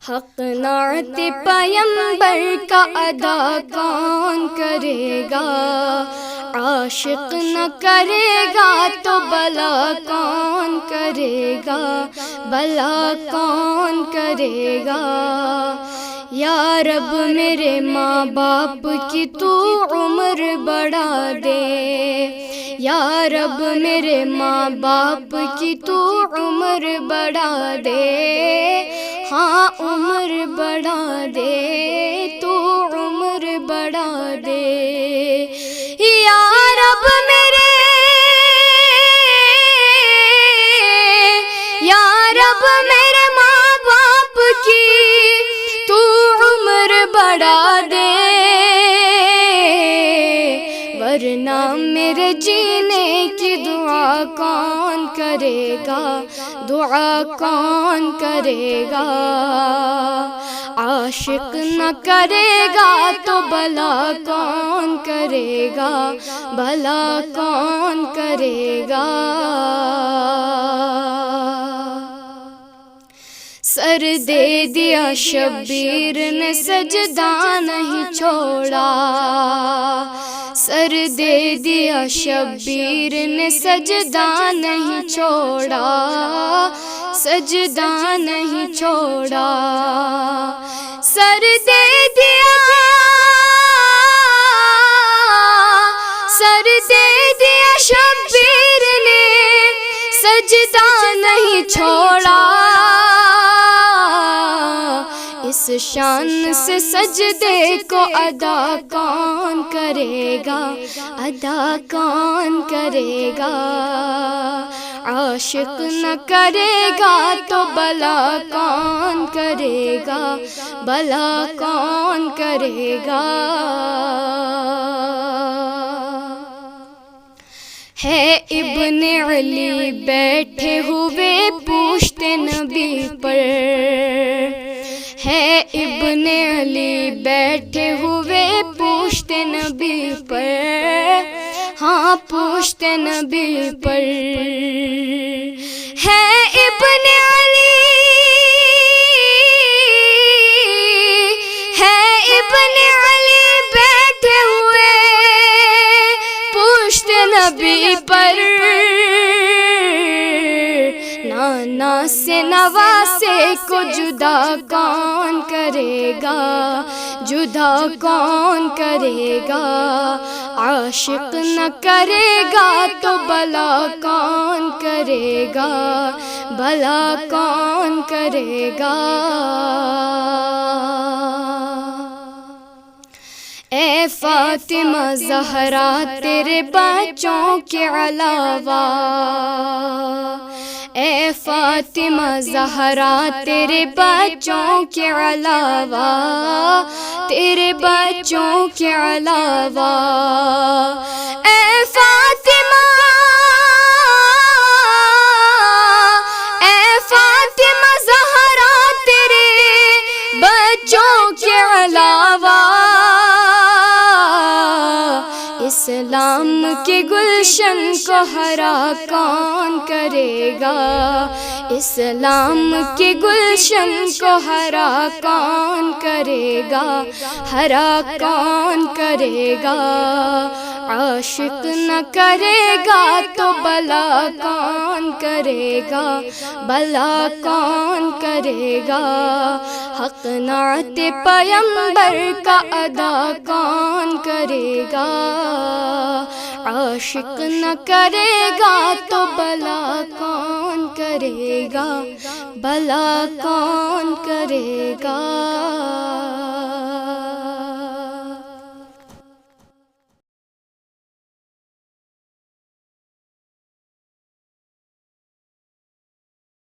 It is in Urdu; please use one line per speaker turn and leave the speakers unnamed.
حق نعت پیمبر کا ادا کون کرے گا، عاشق نہ کرے گا تو بھلا کون کرے گا، بھلا کون کرے گا۔ یا رب میرے ماں باپ کی تو عمر بڑھا دے، یا رب میرے ماں باپ کی تو عمر بڑھا دے، ہاں عمر بڑھا دے، تو عمر بڑھا دے۔ یا رب میرے، یا رب میرے ماں باپ کی تو عمر بڑھا دے، ورنہ میرے جینے کی دعا کون کرے گا، دعا کون کرے گا۔ عاشق نہ کرے گا تو بھلا کون کرے گا، بھلا کون کرے گا۔ سر دے دیا شبیر نے سجدہ نہیں چھوڑا، سر دے دیا شبیر نے سجدہ نہیں چھوڑا، سجدہ نہیں چھوڑا۔ سر دے دیا، سر دے دیا شبیر نے سجدہ نہیں چھوڑا، اس شان سے سجدے کو ادا کون کرے گا، ادا کون کرے گا۔ عاشق نہ کرے گا تو بھلا کون کرے گا، بھلا کون کرے گا۔ ہے ابن علی بیٹھے ہوئے پوچھتے نبی پر، ہے ابن علی بیٹھے ہوئے پوچھتے نبی پر، ہاں پوچھتے نبی پر۔ ہے ابن علی، ہے ابن علی بیٹھے ہوئے پوچھتے نبی پر، نانا سے نواسے کو جدا کون کرے گا، جدا کون کرے گا۔ عاشق نہ کرے گا تو بھلا کون کرے گا، بھلا کون کرے گا۔ اے فاطمہ زہرا تیرے بچوں کے علاوہ، اے فاطمہ زہرا تیرے بچوں کے علاوہ، تیرے بچوں کے علاوہ۔ اے فاطمہ، اے فاطمہ زہرا تیرے بچوں کے علاوہ، اسلام کے گلشن کو ہرا کون کرے گا، اسلام کے گلشن کو ہرا کون کرے گا، ہرا کون کرے گا۔ عاشق نہ کرے گا تو بھلا کون کرے گا، بھلا کون کرے گا۔ حق نعت پیمبر کا ادا کون کرے گا، عاشق نہ کرے گا تو بھلا کون کرے گا، بھلا کون کرے گا۔